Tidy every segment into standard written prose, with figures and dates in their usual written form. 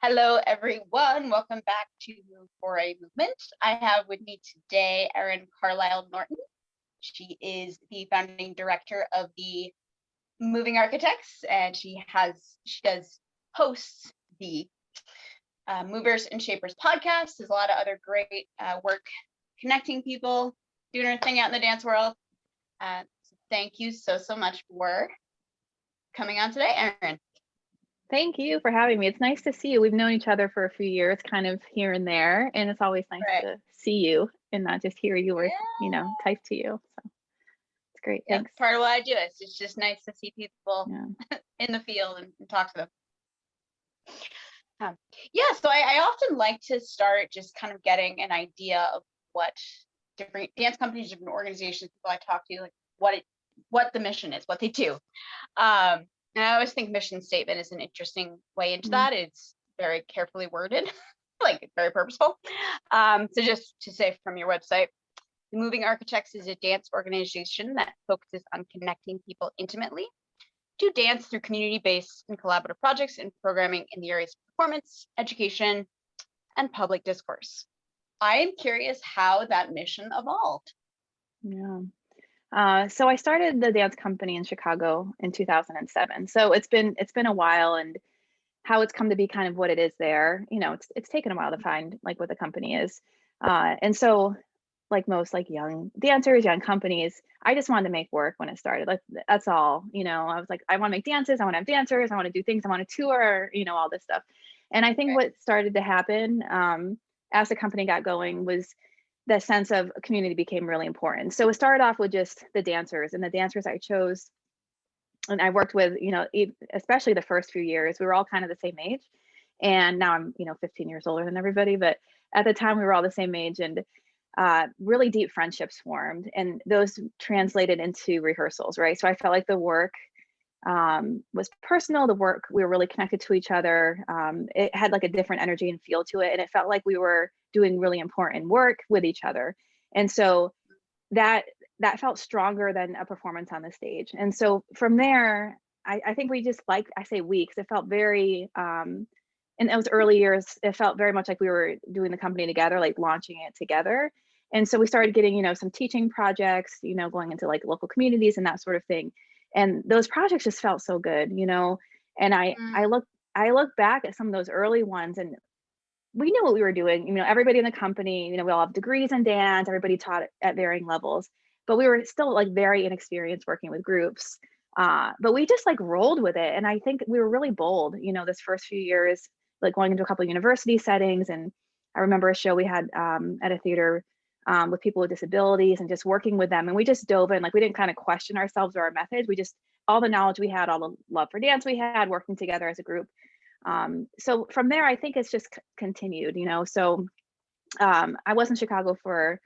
Hello, everyone. Welcome back to Move for a Movement. I have with me today Erin Carlisle Norton. She is the founding director of the Moving Architects, and she does hosts the Movers and Shapers podcast. There's a lot of other great work connecting people, doing her thing out in the dance world. So thank you so much for coming on today, Erin. Thank you for having me. It's nice to see you. We've known each other for a few years, kind of here and there, and it's always nice Right. to see you and not just hear you or, Yeah. type to you. So it's great. Yeah, Thanks. part of what I do. It's just nice to see people Yeah. in the field and talk to them. Yeah, so I often like to start just kind of getting an idea of what different dance companies, different organizations, people I talk to, like what the mission is, what they do. And I always think mission statement is an interesting way into that. It's very carefully worded, like very purposeful. So just to say from your website, the Moving Architects is a dance organization that focuses on connecting people intimately to dance through community-based and collaborative projects and programming in the areas of performance, education, and public discourse. I am curious how that mission evolved. Yeah. So I started the dance company in Chicago in 2007. So it's been a while, and how it's come to be kind of what it is there. It's taken a while to find like what the company is. And so like most like young dancers, young companies, I just wanted to make work when it started. Like that's all, I was like, I want to make dances, I want to have dancers, I want to do things, I want to tour, all this stuff. And I think what started to happen as the company got going was the sense of community became really important. So it started off with just the dancers, and the dancers I chose and I worked with, especially the first few years, we were all kind of the same age. And now I'm, 15 years older than everybody, but at the time we were all the same age, and really deep friendships formed, and those translated into rehearsals, right? So I felt like the work was personal. The work, we were really connected to each other. It had like a different energy and feel to it, and it felt like we were doing really important work with each other. And so that felt stronger than a performance on the stage. And so from there, I think we just I say we, because it felt very, in those early years, it felt very much like we were doing the company together, like launching it together. And so we started getting, some teaching projects, going into like local communities and that sort of thing. And those projects just felt so good, and I look back at some of those early ones, and we knew what we were doing. Everybody in the company, we all have degrees in dance, everybody taught at varying levels, but we were still like very inexperienced working with groups. But we just like rolled with it. And I think we were really bold, this first few years, like going into a couple of university settings. And I remember a show we had at a theater with people with disabilities, and just working with them. And we just dove in, like we didn't kind of question ourselves or our methods. We just, all the knowledge we had, all the love for dance we had, working together as a group. So from there, I think it's just continued, so I was in Chicago for,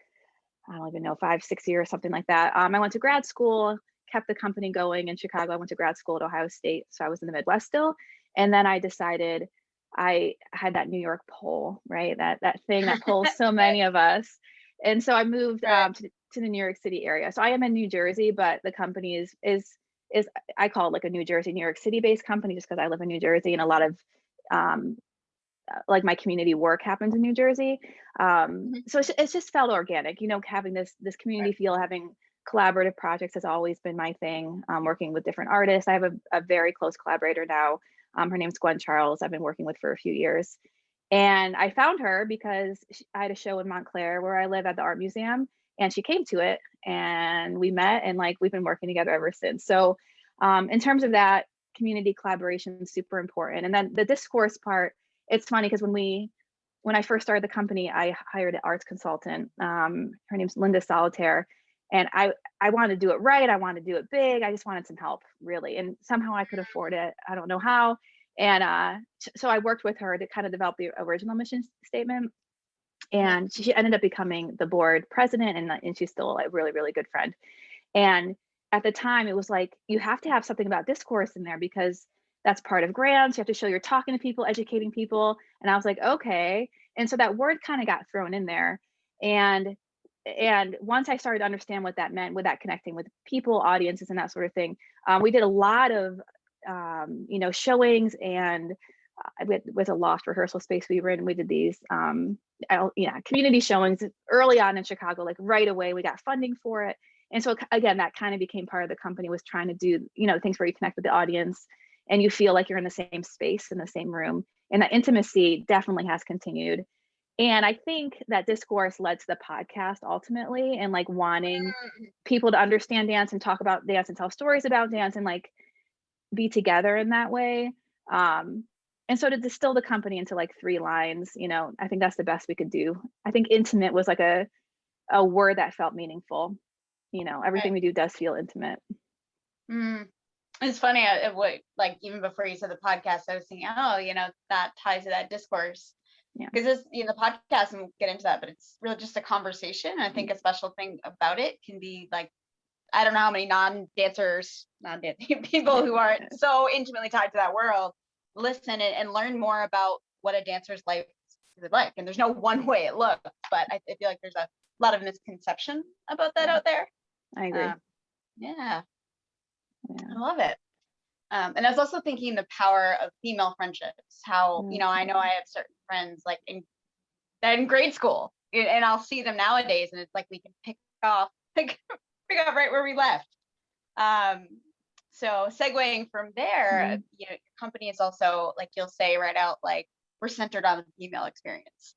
I don't even know, 5-6 years, something like that. I went to grad school, kept the company going in Chicago. I went to grad school at Ohio State, so I was in the Midwest still. And then I decided, I had that New York pull, right? That thing that pulls so many of us. And so I moved to the New York City area. So I am in New Jersey, but the company is I call it like a New Jersey, New York City based company, just because I live in New Jersey, and a lot of like my community work happens in New Jersey. So it's just felt organic, having this community feel, having collaborative projects has always been my thing. Working with different artists. I have a very close collaborator now. Her name's Gwen Charles. I've been working with for a few years. And I found her because I had a show in Montclair where I live at the art museum, and she came to it, and we met, and like we've been working together ever since. So in terms of that, community collaboration is super important. And then the discourse part, it's funny because when I first started the company, I hired an arts consultant. Her name's Linda Solitaire. And I wanted to do it right. I wanted to do it big. I just wanted some help, really. And somehow I could afford it. I don't know how. And so I worked with her to kind of develop the original mission statement. And she ended up becoming the board president, and she's still a really, really good friend. And at the time, it was like, you have to have something about discourse in there, because that's part of grants. You have to show you're talking to people, educating people. And I was like, okay. And so that word kind of got thrown in there. And once I started to understand what that meant, with that connecting with people, audiences, and that sort of thing, we did a lot of, showings and with a loft rehearsal space we were in. We did these community showings early on in Chicago, like right away. We got funding for it. And so again, that kind of became part of the company, was trying to do, things where you connect with the audience and you feel like you're in the same space, in the same room. And that intimacy definitely has continued. And I think that discourse led to the podcast ultimately, and like wanting people to understand dance and talk about dance and tell stories about dance and like be together in that way. And so to distill the company into like 3 lines, I think that's the best we could do. I think intimate was like a word that felt meaningful. Everything Right. we do does feel intimate. It's funny, what, like, even before you said the podcast, I was thinking, that ties to that discourse. Yeah. Because this, the podcast, and we'll get into that, but it's really just a conversation. And I think a special thing about it can be like, I don't know how many non-dancers, non-dancing people who aren't so intimately tied to that world listen and learn more about what a dancer's life is like. And there's no one way it looks, but I feel like there's a lot of misconception about that out there. I agree. Yeah, I love it. And I was also thinking the power of female friendships, how, I know I have certain friends like in grade school, and I'll see them nowadays, and it's like we can pick up right where we left. So segueing from there, your company is also, like, you'll say right out, like, we're centered on the female experience.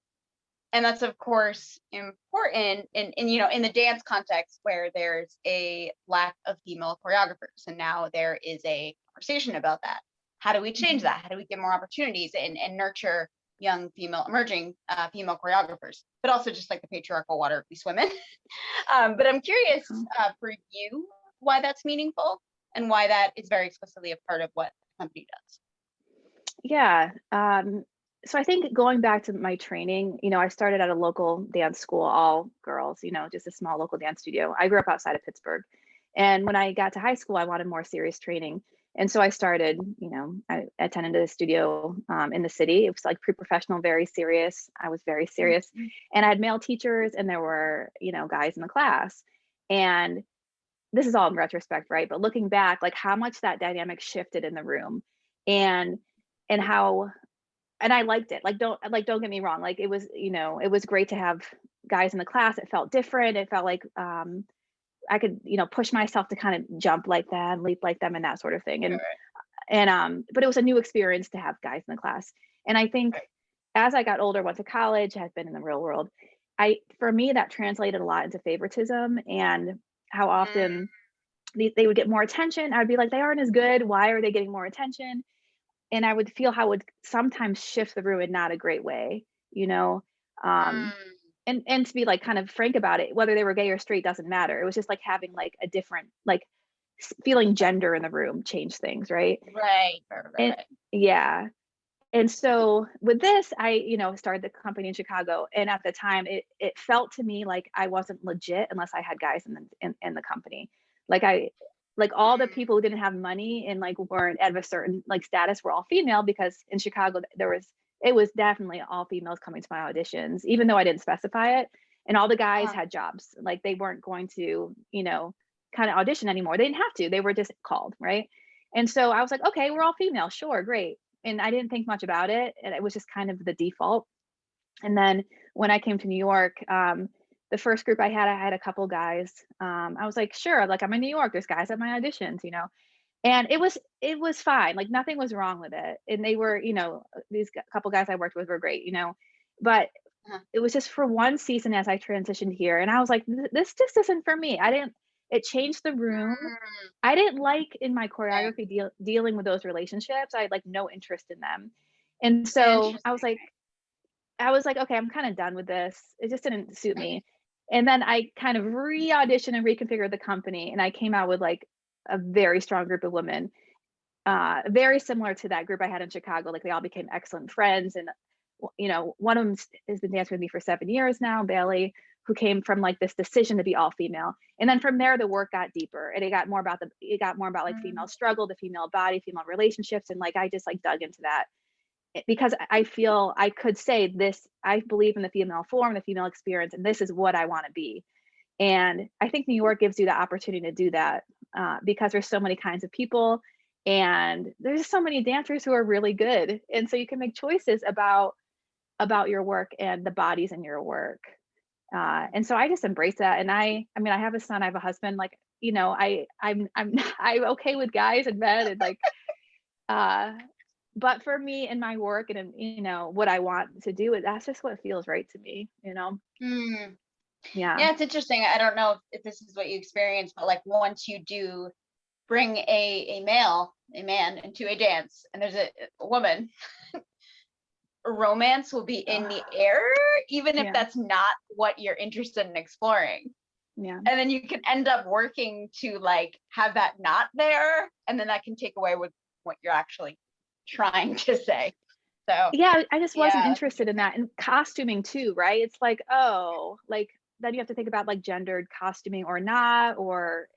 And that's of course important in the dance context, where there's a lack of female choreographers, and now there is a conversation about that. How do we change that? How do we give more opportunities and nurture young emerging female choreographers, but also just like the patriarchal water we swim in. But I'm curious for you why that's meaningful and why that is very explicitly a part of what the company does. Yeah. So I think going back to my training, I started at a local dance school, all girls, just a small local dance studio. I grew up outside of Pittsburgh. And when I got to high school, I wanted more serious training. And so I started, I attended a studio in the city. It was like pre-professional, very serious. I was very serious. And I had male teachers, and there were, guys in the class. And this is all in retrospect, right? But looking back, like how much that dynamic shifted in the room, and how, and I liked it. Don't get me wrong. Like it was, it was great to have guys in the class. It felt different. It felt like I could, push myself to kind of jump like them, leap like them, and that sort of thing. But it was a new experience to have guys in the class. And I think as I got older, went to college, I've been in the real world. For me, that translated a lot into favoritism, and how often they would get more attention. I'd be like, they aren't as good. Why are they getting more attention? And I would feel how it would sometimes shift the room in not a great way, and to be like kind of frank about it, whether they were gay or straight doesn't matter. It was just like having like a different, like feeling gender in the room change things, right? Right. Yeah. And so with this, I, started the company in Chicago, and at the time, it felt to me like I wasn't legit unless I had guys in the company. Like all the people who didn't have money and like weren't at a certain like status were all female, because in Chicago it was definitely all females coming to my auditions, even though I didn't specify it. And all the guys had jobs, like they weren't going to, kind of audition anymore. They didn't have to, they were just called, right? And so I was like, okay, we're all female, sure, great. And I didn't think much about it, and it was just kind of the default. And then when I came to New York, the first group I had a couple guys. I was like, sure, like I'm in New York, there's guys at my auditions, and it was fine, like nothing was wrong with it. And they were, these couple guys I worked with were great, but it was just for one season as I transitioned here, and I was like, this just isn't for me. It changed the room. I didn't like in my choreography dealing with those relationships. I had like no interest in them. And so I was like, okay, I'm kind of done with this. It just didn't suit me. And then I kind of re-auditioned and reconfigured the company, and I came out with like a very strong group of women, very similar to that group I had in Chicago. Like they all became excellent friends. And, one of them has been dancing with me for 7 years now, Bailey, who came from like this decision to be all female. And then from there, the work got deeper, and it got more about like female struggle, the female body, female relationships. And like, I just like dug into that, because I feel I could say this, I believe in the female form, the female experience, and this is what I want to be. And I think New York gives you the opportunity to do that, because there's so many kinds of people. And there's so many dancers who are really good. And so you can make choices about your work and the bodies in your work. And so I just embrace that. And I mean, I have a son, I have a husband, like, I'm I'm okay with guys and men and like, uh, but for me and my work and, what I want to do, that's just what feels right to me, Mm. Yeah. Yeah, it's interesting. I don't know if this is what you experience, but like once you do bring a man into a dance and there's a woman, romance will be in the air, even if Yeah. that's not what you're interested in exploring. Yeah. And then you can end up working to like have that not there, and then that can take away with what you're actually trying to say. So Yeah, I just wasn't yeah, that's interested in interesting. that. And costuming too, right? It's like, oh, like then you have to think about like gendered costuming or not, or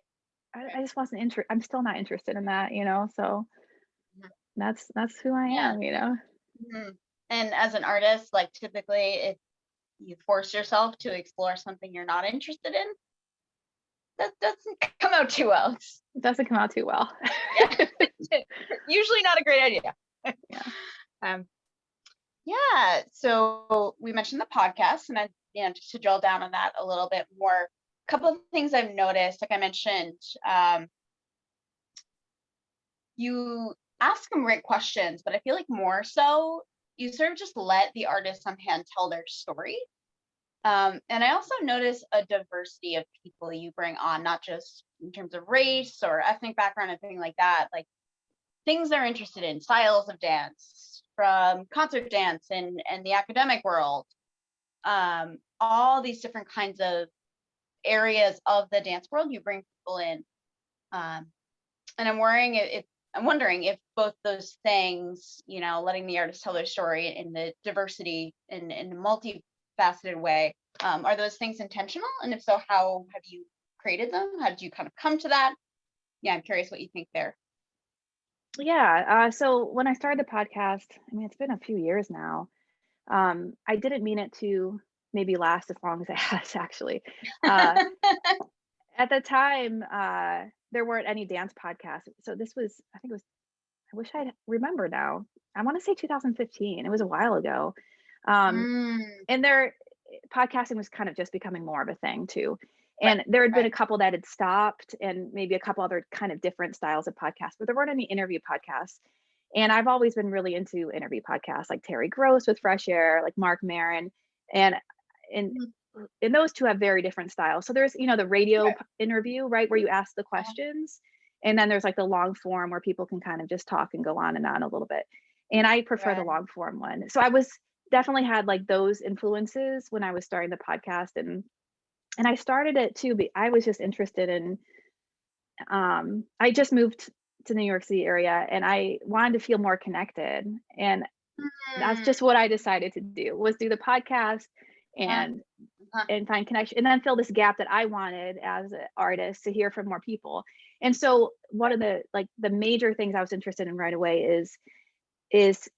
I just wasn't interested. I'm still not interested in that, so Mhm. that's who I Yeah. am. Mhm. And as an artist, like typically if you force yourself to explore something you're not interested in, that doesn't come out too well. It doesn't come out too well. Yeah. Usually not a great idea. Yeah. um, yeah. So we mentioned the podcast, and I, just to drill down on that a little bit more, a couple of things I've noticed, like I mentioned, um, you ask them great questions, but I feel like more so you sort of just let the artist on hand tell their story. And I also notice a diversity of people you bring on, not just in terms of race or ethnic background and things like that, like things they're interested in, styles of dance, from concert dance and the academic world, all these different kinds of areas of the dance world you bring people in. Um, and I'm wondering if both those things, letting the artist tell their story in the diversity in a multifaceted way, are those things intentional? And if so, how have you created them? How did you kind of come to that? Yeah, I'm curious what you think there. Yeah. So when I started the podcast, I mean, it's been a few years now. I didn't mean it to maybe last as long as it has actually. Uh, at the time, there weren't any dance podcasts. So this was, I think it was, I wish I remember now. I want to say 2015. It was a while ago. Um, Mm, and podcasting was kind of just becoming more of a thing too. right, And there had been right. a couple that had stopped and maybe a couple other kind of different styles of podcasts, but there weren't any interview podcasts. And I've always been really into interview podcasts like Terry Gross with Fresh Air, like Mark Maron. And and Mhm. and those two have very different styles. So there's, the radio Right. interview, right, where you ask the Uh, questions. And then there's like the long form where people can kind of just talk and go on and on a little bit. And I prefer the right. long form one. So I was definitely had like those influences when I was starting the podcast, and I started it too, but I was just interested in I just moved to New York City area and I wanted to feel more connected. And that's Mm, just what I decided to do was do the podcast uh, and uh, find connection and then fill this gap that I wanted as an artist to hear from more people. And so one of the major things I was interested in right away is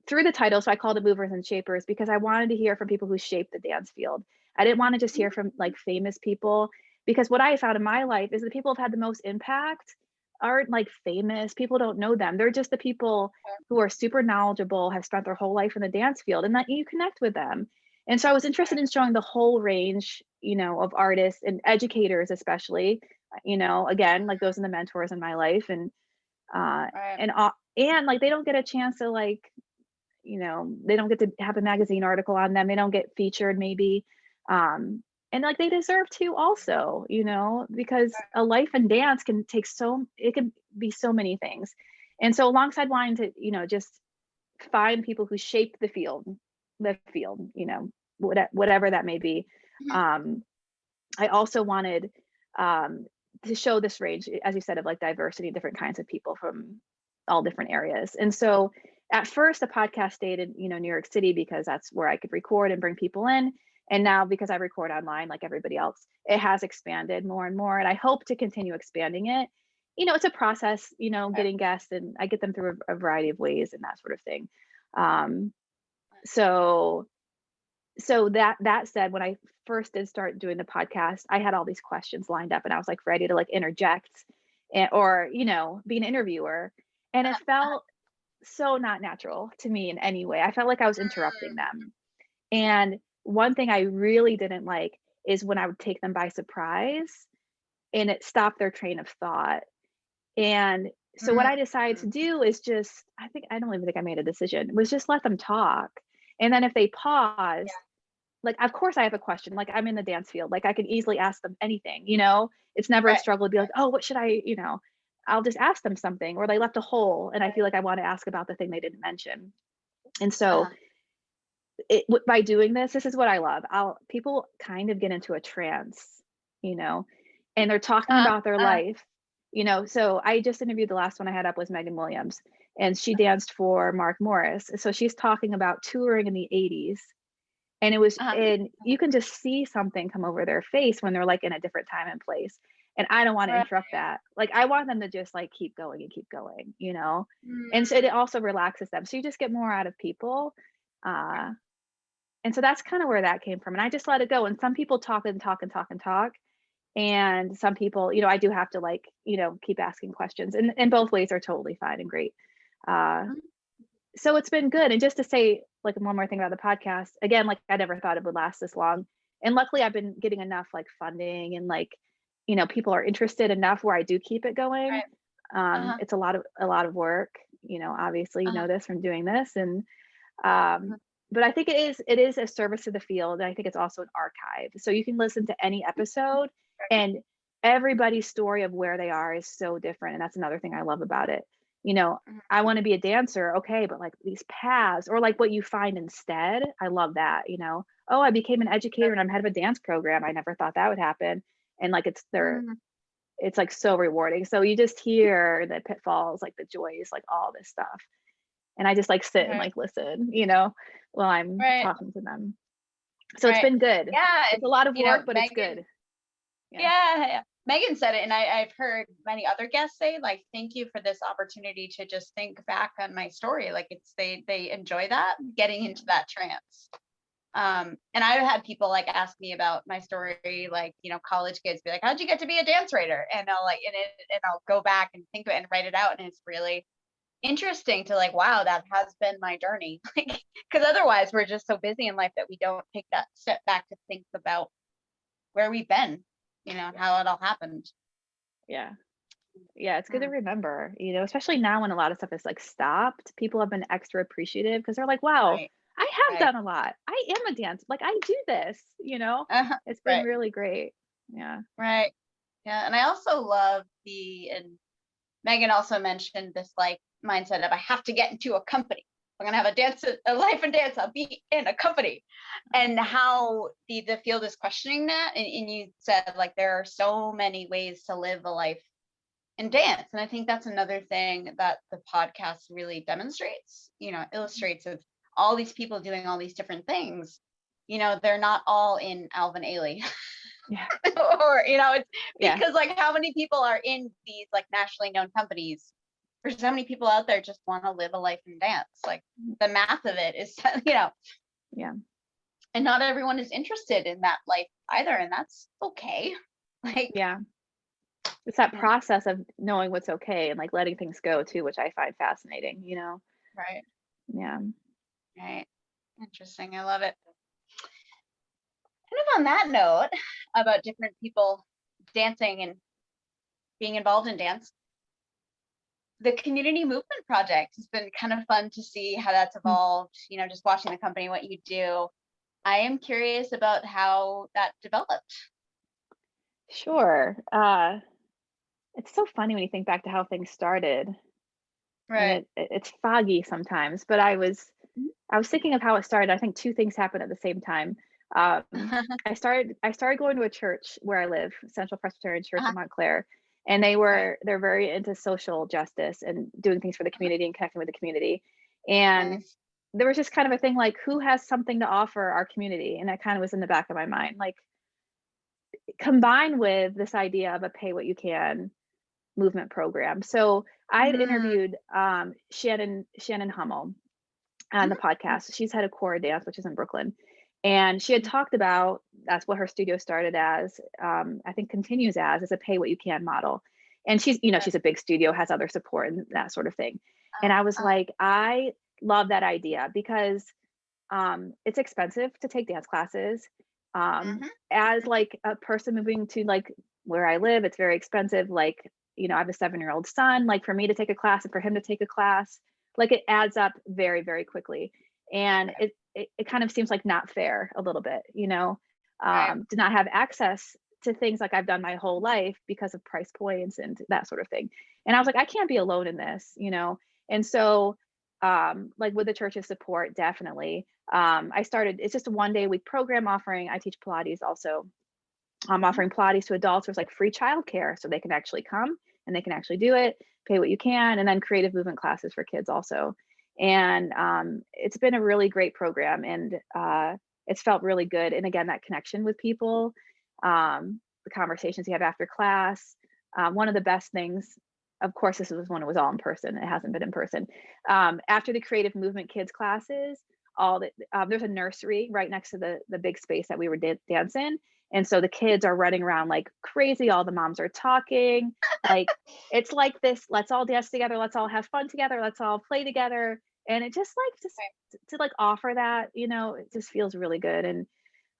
through the title. So I called it Movers and Shapers because I wanted to hear from people who shape the dance field. I didn't want to just hear from like famous people because what I found in my life is the people who've had the most impact aren't like famous. People don't know them. They're just the people who are super knowledgeable, have spent their whole life in the dance field, and that you connect with them. And so I was interested in showing the whole range, of artists and educators, especially, again, like those are the mentors in my life. Uh, right. and like they don't get a chance to like they don't get to have a magazine article on them. They don't get featured maybe. And like they deserve to also, because a life in dance it can be so many things. And so alongside wanting to, just find people who shape the field, whatever that may be. Mhm. Um, I also wanted um, to show this range, as you said, of like diversity, different kinds of people from all different areas. And so at first, the podcast stayed in, New York City because that's where I could record and bring people in. And now because I record online like everybody else, it has expanded more and more. And I hope to continue expanding it. It's a process, Right. getting guests, and I get them through a variety of ways and that sort of thing. Um, so that said, when I first did start doing the podcast, I had all these questions lined up and I was like ready to like interject or, be an interviewer. And it felt so not natural to me in any way. I felt like I was interrupting them. And one thing I really didn't like is when I would take them by surprise and it stopped their train of thought. And so what I decided to do is just, I don't even think I made a decision, was just let them talk. And then if they paused, like, of course I have a question, like I'm in the dance field, like I could easily ask them anything, it's never a Right. struggle to be like, oh, what should I'll just ask them something, or they left a hole and I feel like I want to ask about the thing they didn't mention. And so by doing this is what I love. People kind of get into a trance, you know, and they're talking about their life, So I just interviewed, the last one I had up was Megan Williams, and she danced for Mark Morris. So she's talking about touring in the 80s. And and you can just see something come over their face when they're like in a different time and place. And I don't want to Right. interrupt that. Like I want them to just like keep going and keep going, And so it also relaxes them. So you just get more out of people. And so that's kind of where that came from. And I just let it go. And some people talk and talk and talk and talk. And some people, I do have to like, keep asking questions. And both ways are totally fine and great. So it's been good. And just to say like one more thing about the podcast, again, like I never thought it would last this long. And luckily I've been getting enough like funding and like, people are interested enough where I do keep it going. Right. It's a lot of work, obviously you know this from doing this. And but I think it is a service to the field. And I think it's also an archive. So you can listen to any episode and everybody's story of where they are is so different. And that's another thing I love about it. I want to be a dancer. Okay. But like these paths or like what you find instead, I love that, oh, I became an educator and I'm head of a dance program. I never thought that would happen. And like, it's like so rewarding. So you just hear the pitfalls, like the joys, like all this stuff. And I just like sit and like listen, while I'm Right. talking to them. So it's been good. Yeah. It's a lot of work, but Megan, it's good. Yeah. Megan said it, and I've heard many other guests say, like, thank you for this opportunity to just think back on my story. Like they enjoy that, getting into that trance. And I've had people like ask me about my story, like, college kids be like, how'd you get to be a dance writer? And I'll like, and I'll go back and think of it and write it out. And it's really interesting to like, wow, that has been my journey. Like, because otherwise we're just so busy in life that we don't take that step back to think about where we've been, how it all happened. Yeah. It's good to remember, especially now when a lot of stuff is like stopped, people have been extra appreciative because they're like, wow, Right. I have done a lot. I am a dancer. Like I do this, it's been really great. Yeah. Right. Yeah. And I also love and Megan also mentioned this like mindset of I have to get into a company. I'm gonna have a life and dance. I'll be in a company, and how the field is questioning that. And you said like there are so many ways to live a life in dance, and I think that's another thing that the podcast really demonstrates. Illustrates of all these people doing all these different things. They're not all in Alvin Ailey. Yeah. Or it's because like how many people are in these like nationally known companies? There's so many people out there just want to live a life in dance. Like the math of it is Yeah. And not everyone is interested in that life either, and that's okay. Like it's that process of knowing what's okay and like letting things go too, which I find fascinating, Right. Yeah. Right. Interesting. I love it. Kind of on that note about different people dancing and being involved in dance, the community movement project has been kind of fun to see how that's evolved, just watching the company, what you do. I am curious about how that developed. Sure. It's so funny when you think back to how things started. Right. And it's foggy sometimes, but I was thinking of how it started. I think two things happened at the same time. I started going to a church where I live, Central Presbyterian Church in Montclair, and they're very into social justice and doing things for the community and connecting with the community. And there was just kind of a thing like, who has something to offer our community? And that kind of was in the back of my mind, like combined with this idea of a pay what you can movement program. So I'd interviewed Shannon Hummel on the podcast. She's head of Core Dance, which is in Brooklyn. And she had talked about, that's what her studio started as, I think continues as a pay what you can model. And she's, Okay. she's a big studio, has other support and that sort of thing. And I was Uh, like, I love that idea because it's expensive to take dance classes. Um, mhm, as mhm, like a person moving to like where I live, it's very expensive. Like, I have a 7-year-old son. Like for me to take a class and for him to take a class, like it adds up very, very quickly. And it kind of seems like not fair a little bit, right. to not have access to things like I've done my whole life because of price points and that sort of thing. And I was like, I can't be alone in this. And so like with the church's support, definitely. I started, it's just a 1 day a week program offering. I teach Pilates also. I'm Mhm, offering Pilates to adults. There's like free childcare, so they can actually come and they can actually do it, pay what you can, and then creative movement classes for kids also. And it's been a really great program, and it's felt really good. And again, that connection with people, the conversations you have after class. One of the best things, of course, this was when it was all in person. It hasn't been in person. After the creative movement kids classes, there's a nursery right next to the big space that we were dancing. And so the kids are running around like crazy. All the moms are talking. Like it's like this, let's all dance together, let's all have fun together, let's all play together. And it just right. to like offer that, it just feels really good. And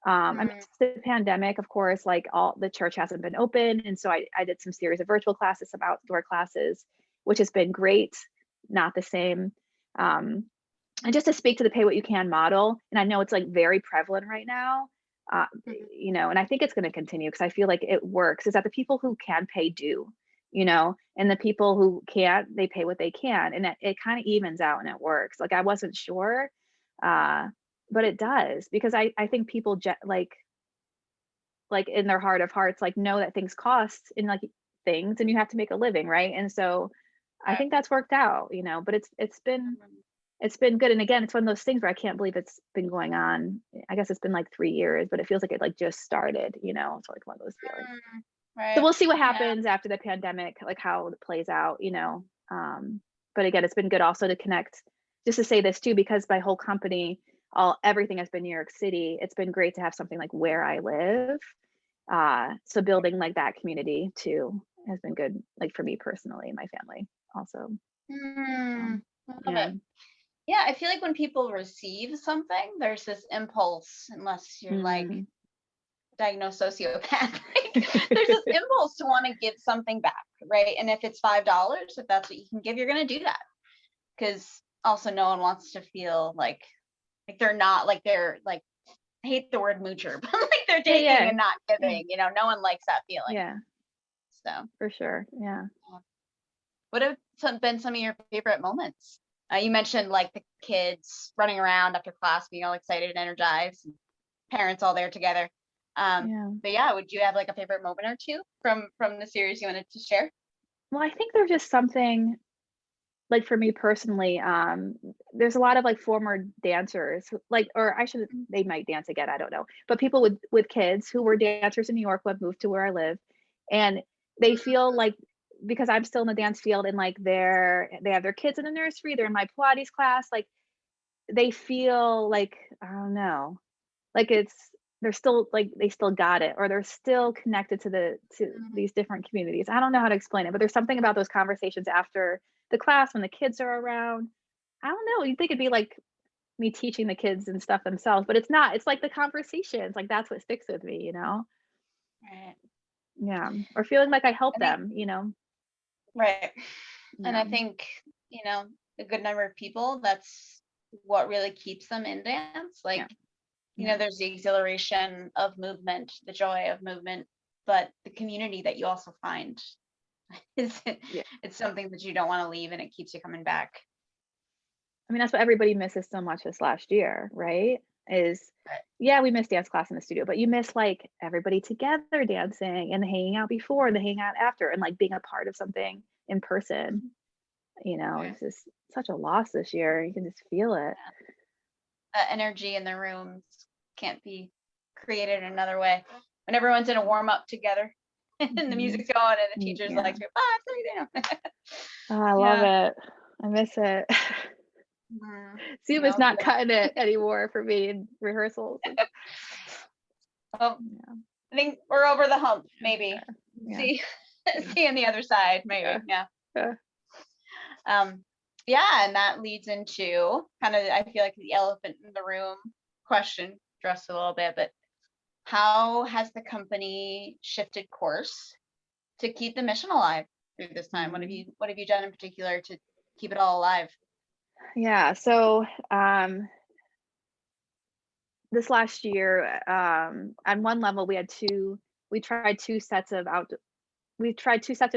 I Mm, missed the pandemic, of course, like all the church hasn't been open. And so I did some series of virtual classes, some outdoor classes, which has been great, not the same. Um, and just to speak to the pay what you can model, and I know it's like very prevalent right now, uh, mhm, and I think it's going to continue because I feel like it works, is that the people who can pay do, and the people who can't, they pay what they can. And it kind of evens out and it works. Like I wasn't sure, uh, but it does because I think people like in their heart of hearts, like know that things cost and like things and you have to make a living, right? And so I right. think that's worked out, but it's been Mhm, it's been good. And again, it's one of those things where I can't believe it's been going on. I guess it's been like 3 years, but it feels like it like just started. It's like one of those feelings. mm, So right. we'll see what Yeah. happens after the pandemic, like how it plays out. But again, it's been good also to connect, just to say this too, because my whole company, everything has been New York City. It's been great to have something like where I live. So building like that community too has been good, like for me personally and my family also. Mm, Um, I love yeah. it. Yeah, I feel like when people receive something, there's this impulse, unless you're like Mm. diagnosed sociopath, like there's this impulse to want to give something back, right? And if it's $5, if that's what you can give, you're gonna do that. Because also no one wants to feel like they're not like they're like I hate the word moocher, but like they're Yeah, taking yeah, and not yeah, giving, no one likes that feeling. yeah, So for sure. Yeah. what have been some of your favorite moments? You mentioned like the kids running around after class, being all excited and energized, and parents all there together. Yeah. But yeah, would you have like a favorite moment or two from the series you wanted to share? Well, I think there's just something like for me personally, there's a lot of like former dancers, like, or I should, Mm, they might dance again, I don't know. But people with kids who were dancers in New York who have moved to where I live, and they feel like because I'm still in the dance field and like they have their kids in the nursery, they're in my Pilates class, like they feel like I don't know, like they're still like they still got it or they're still connected to mm, these different communities. I don't know how to explain it, but there's something about those conversations after the class when the kids are around. I don't know. You'd think it'd be like me teaching the kids and stuff themselves, but it's not. It's like the conversations. Like that's what sticks with me. right. Yeah. Or feeling like I help I think them. right. And Yeah. I think, you know, a good number of people, that's what really keeps them in dance. Like, Yeah. Yeah. there's the exhilaration of movement, the joy of movement, but the community that you also find is Yeah. it's something that you don't want to leave and it keeps you coming back. I mean, that's what everybody misses so much this last year, right? Is Right. yeah, we miss dance class in the studio, but you miss like everybody together dancing and hanging out before and the hang out after and like being a part of something in person. Mhm. It's Right. just such a loss this year. You can just feel it. That energy in the rooms can't be created another way. When everyone's in a warm up together and the Hmm. music's going and the teacher's Yeah. like, 5, 3 down. Oh, I love Yeah. it. I miss it. Mhm. Zoom is If you not cutting it anymore for me in rehearsals. well, Yeah. I think we're over the hump, maybe. Yeah. See. seeing the other side, maybe. Yeah. Yeah. Yeah, and that leads into kind of, I feel like, the elephant in the room question, addressed a little bit, but how has the company shifted course to keep the mission alive through this time? What have you done in particular to keep it all alive? Yeah. So this last year, on one level, we tried two sets of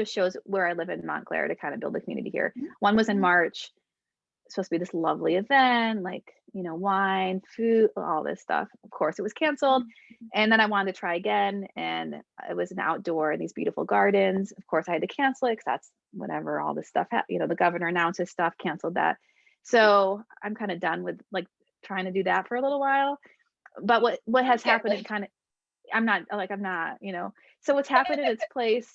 shows where I live in Montclair to kind of build a community here. One was in Mhm. March, supposed to be this lovely event, like, wine, food, all this stuff. Of course, it was canceled. And then I wanted to try again, and it was an outdoor in these beautiful gardens. Of course, I had to cancel it because that's whenever all this stuff, the governor announces stuff, canceled that. So I'm kind of done with like trying to do that for a little while. But what has happened in kind of, I'm not, so what's happened in its place,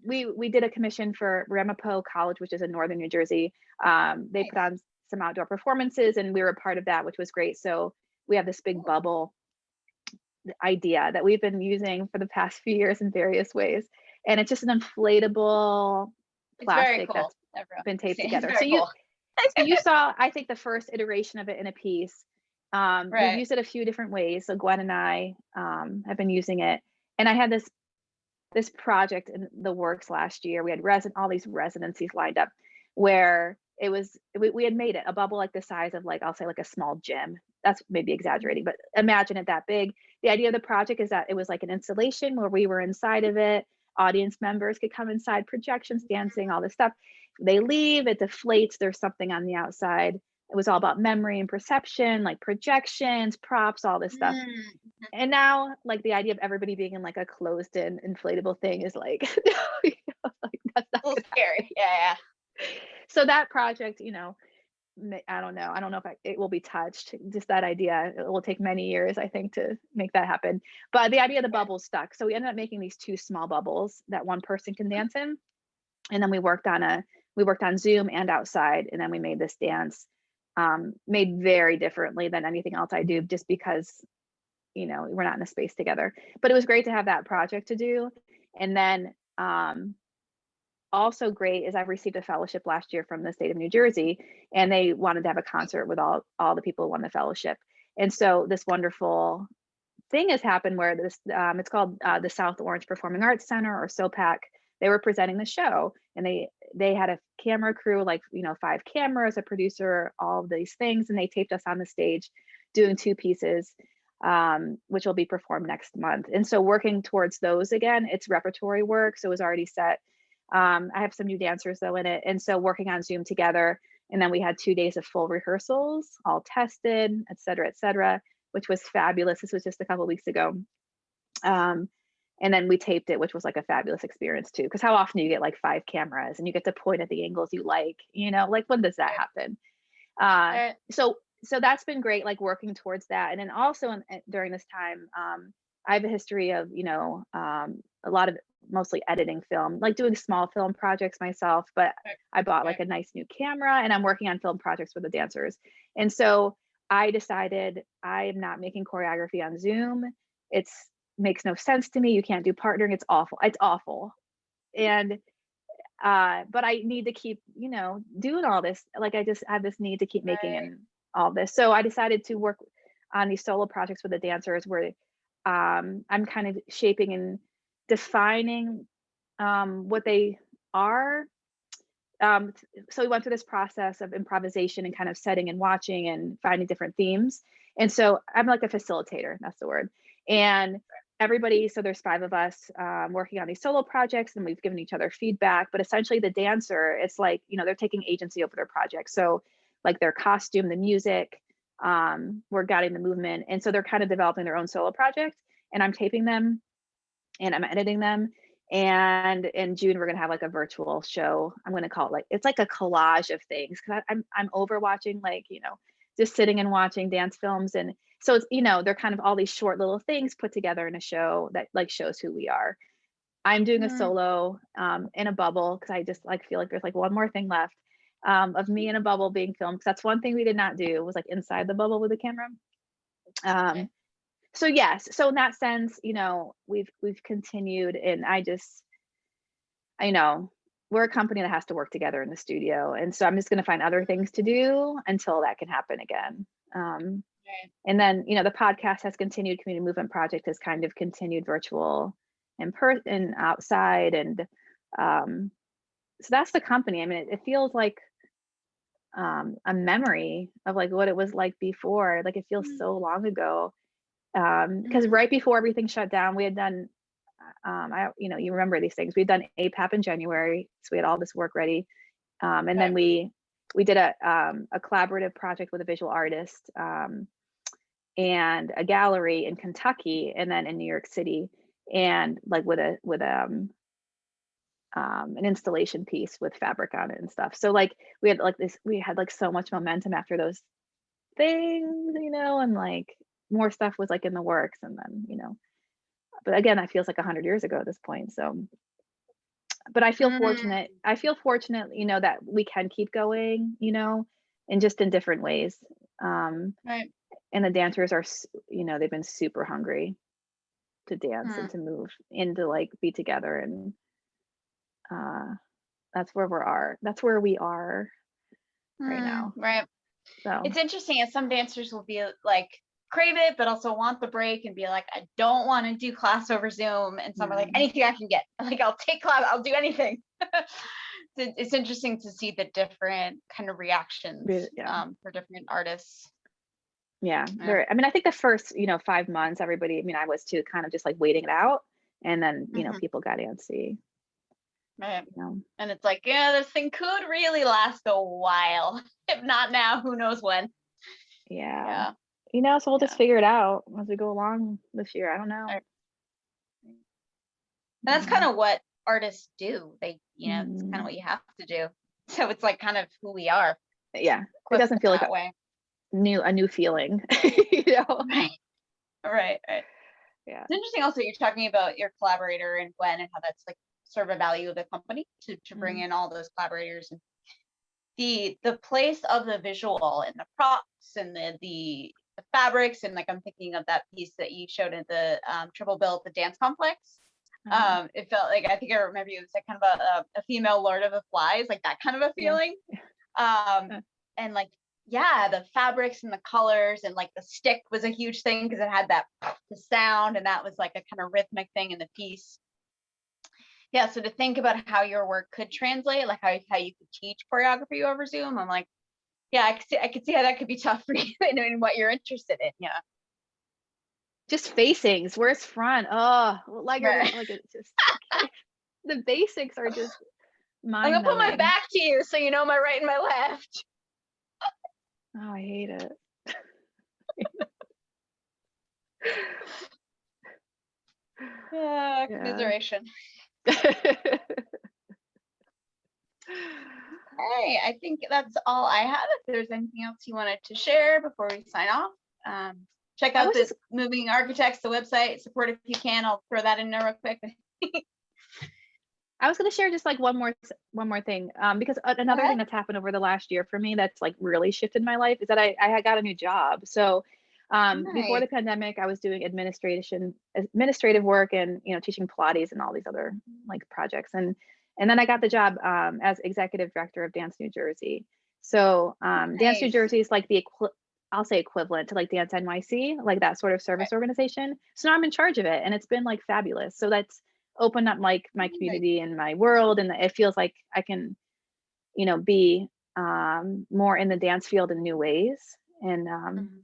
we did a commission for Ramapo College, which is in northern New Jersey. They put on some outdoor performances, and we were a part of that, which was great. So we have this big bubble idea that we've been using for the past few years in various ways. And it's just an inflatable It's very plastic cool. that's Everyone. been taped It's together. very cool. So you saw, I think, the first iteration of it in a piece. We've Right. used it a few different ways. So Gwen and I have been using it. And I had this project in the works last year. We had all these residencies lined up where we had made it a bubble like the size of, like, I'll say, like a small gym. That's maybe exaggerating, but imagine it that big. The idea of the project is that it was like an installation where we were inside of it. Audience members could come inside, projections, dancing, all this stuff. They leave, it deflates, there's something on the outside. It was all about memory and perception, like projections, props, all this stuff. Mm, And now, like, the idea of everybody being in like a closed in inflatable thing is like, like that's not a little gonna happen. scary. Yeah, So that project, I don't know. I don't know if it will be touched. Just that idea, it will take many years, I think, to make that happen. But the idea of the yeah. bubble stuck. So we ended up making these two small bubbles that one person can dance in. And then we worked on Zoom and outside, and then we made this dance, made very differently than anything else I do, just because we're not in a space together. But it was great to have that project to do. And then also great is I've received a fellowship last year from the state of New Jersey, and they wanted to have a concert with all the people who won the fellowship. And so this wonderful thing has happened where this it's called the South Orange Performing Arts Center, or SOPAC. They were presenting the show, and they had a camera crew, like 5 cameras, a producer, all of these things, and they taped us on the stage doing 2 pieces, which will be performed next month. And so working towards those again, it's repertory work, so it was already set. I have some new dancers though in it, and so working on Zoom together, and then we had 2 days of full rehearsals, all tested, et cetera, which was fabulous. This was just a couple weeks ago. And then we taped it, which was like a fabulous experience too. Because how often do you get like 5 cameras and you get to point at the angles you like, like when does that happen? Right. So that's been great, like working towards that. And then also during this time, I have a history of, a lot of mostly editing film, like doing small film projects myself, but I bought like a nice new camera, and I'm working on film projects for the dancers. And so I decided I am not making choreography on Zoom. It's makes no sense to me. You can't do partnering. It's awful. It's awful. And but I need to keep, doing all this. Like I just have this need to keep making Right. and all this. So I decided to work on these solo projects with the dancers where I'm kind of shaping and defining what they are. So we went through this process of improvisation and kind of setting and watching and finding different themes. And so I'm like a facilitator, that's the word. And everybody, so there's 5 of us working on these solo projects, and we've given each other feedback. But essentially, the dancer, it's like, they're taking agency over their project. So, like their costume, the music, we're guiding the movement. And so they're kind of developing their own solo project, and I'm taping them and I'm editing them. And in June, we're gonna have like a virtual show. I'm gonna call it like, it's like a collage of things, because I'm over watching, like, just sitting and watching dance films. And so it's, they're kind of all these short little things put together in a show that like shows who we are. I'm doing a Mm, solo in a bubble, because I just like feel like there's like one more thing left of me in a bubble being filmed, because that's one thing we did not do, was like inside the bubble with the camera. okay. Um, so yes, so in that sense, we've continued, and I just I know we're a company that has to work together in the studio, and so I'm just going to find other things to do until that can happen again. Um, Right. and then, the podcast has continued. Community Movement Project has kind of continued virtual, in person, outside, and um, so that's the company. I mean, it feels like a memory of like what it was like before. Like it feels so long ago. Because Mhm. right before everything shut down, we had done, you remember these things. We'd done APAP in January, so we had all this work ready. And Okay. then we did a collaborative project with a visual artist, and a gallery in Kentucky, and then in New York City, and like with an installation piece with fabric on it and stuff. So like we had like so much momentum after those things, and like more stuff was like in the works, and then but again, that feels like 100 years ago at this point. So, but I feel Mm, fortunate. I feel fortunate, that we can keep going, and just in different ways. Um, right. and the dancers are, they've been super hungry to dance and Mm, to move and to like be together, and uh, that's where we are right now. right. So It's interesting as some dancers will be like crave it, but also want the break and be like, I don't want to do class over Zoom. And some are like, yeah, anything I can get. Like, I'll take class, I'll do anything. It's interesting to see the different kind of reactions yeah. for different artists. Yeah, Yeah. I mean, I think the first, 5 months, everybody, I mean, I was too, kind of just like waiting it out, and then, Hmm. people got antsy, Right. you know. And it's like, yeah, this thing could really last a while. If not now, who knows when? Yeah. Yeah. So we'll just Yeah. figure it out as we go along this year. I don't know. And that's kind Mhm. of what artists do. It's kind of Mhm. what you have to do. So it's like kind of who we are, Yeah, it equipped doesn't in feel like that way. a new feeling, you know. Right. Right. Right. Yeah. It's interesting also you're talking about your collaborator and Gwen and how that's like sort of a value of the company to bring Mhm. in all those collaborators and the place of the visual and the props and the fabrics and like I'm thinking of that piece that you showed at the triple bill at the dance complex. Uh-huh. It felt like I think I remember you. It was like kind of a female Lord of the Flies, like that kind of a Yeah. feeling. Um, Uh, and like yeah, the fabrics and the colors and like the stick was a huge thing because it had that the sound and that was like a kind of rhythmic thing in the piece. Yeah, so to think about how your work could translate, like how you could teach choreography over Zoom, I'm like, yeah, I could see how that could be tough for you in what you're interested in. Yeah. just facings. Where's front? Oh, like Right. like it's just okay. The basics are just I'm mind gonna put my numbing. back to you so you know my right and my left. Oh, I hate it. Yeah, Yeah. commiseration. Hey, I think that's all I have. If there's anything else you wanted to share before we sign off, check I out was the just Moving Architects, the website. Support if you can. I'll throw that in there real quick. I was going to share just like one more thing, because Go another ahead. thing that's happened over the last year for me that's like really shifted my life is that I had got a new job. So before Nice. the pandemic, I was doing administrative work, and teaching Pilates and all these other like projects, and then I got the job as executive director of Dance New Jersey. So Dance New Nice. Jersey is like I'll say equivalent to like Dance NYC, like that sort of Right. service organization. So now I'm in charge of it, and it's been like fabulous. So that's opened up like my Nice. community and my world, and it feels like I can be more in the dance field in new ways, and Mhm.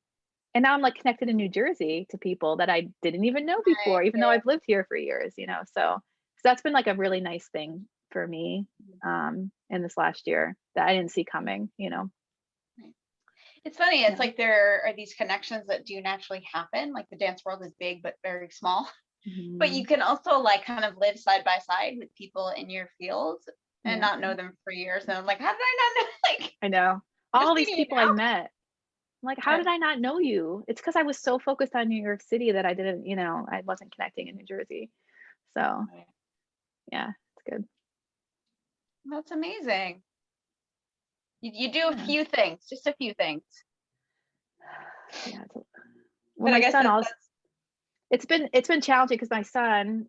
and now I'm like connected in New Jersey to people that I didn't even know before, even though Yeah. I've lived here for years, so that's been like a really nice thing for me in this last year that I didn't see coming. Right. It's funny. It's Yeah. like there are these connections that do naturally happen. Like the dance world is big but very small. But you Mhm. can also like kind of live side by side with people in your field and Yeah, not know them for years. And I'm like, how did I not know? Like, I know I'm all just these meeting you people I met. I'm like, how now. did I not know you? It's because I was so focused on New York City that I didn't, I wasn't connecting in New Jersey. So Right. yeah, it's good. That's amazing. You do a Yeah. few things, just a few things. Yeah. Well, But I my guess son also, that's it's been challenging because my son,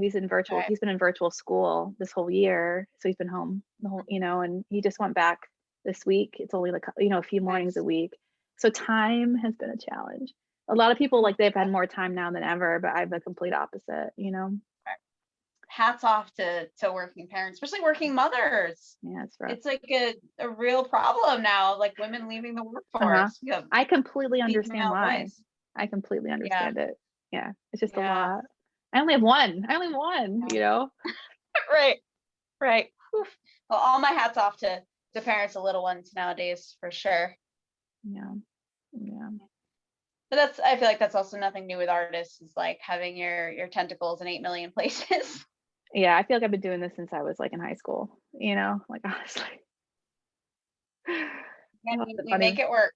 He's in virtual, Right. he's been in virtual school this whole year. So he's been home the whole, and he just went back this week. It's only like, a few mornings a Nice. week. So time has been a challenge. A lot of people like they've had more time now than ever, but I have the complete opposite. Hats off to working parents, especially working mothers. Yeah, it's rough. It's like a real problem now, like women leaving the workforce. You have I completely weak understand male why. voice. I completely Yeah. understand it. Yeah, it's just a Yeah. lot. I only have one. I only have one. Right. Right. Oof. Well, all my hats off to parents of little ones nowadays, for sure. Yeah. Yeah. But I feel like that's also nothing new with artists, is like having your tentacles in 8 million places. Yeah, I feel like I've been doing this since I was like in high school, like honestly. And Oh, we, it's a we make it work.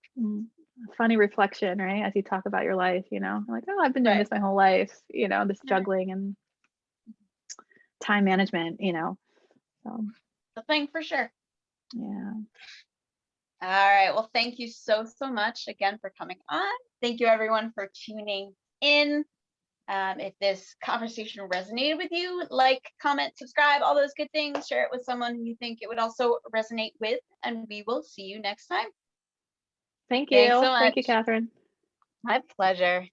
funny reflection, right? As you talk about your life, like, oh, I've been doing Right. this my whole life, this Yeah. juggling and time management. So The thing for sure. yeah. All right. Well, thank you so much again for coming on. Thank you everyone for tuning in. If this conversation resonated with you, like, comment, subscribe, all those good things. Share it with someone you think it would also resonate with, and we will see you next time. Thank Thanks you. so much. Thank you, Catherine. My pleasure.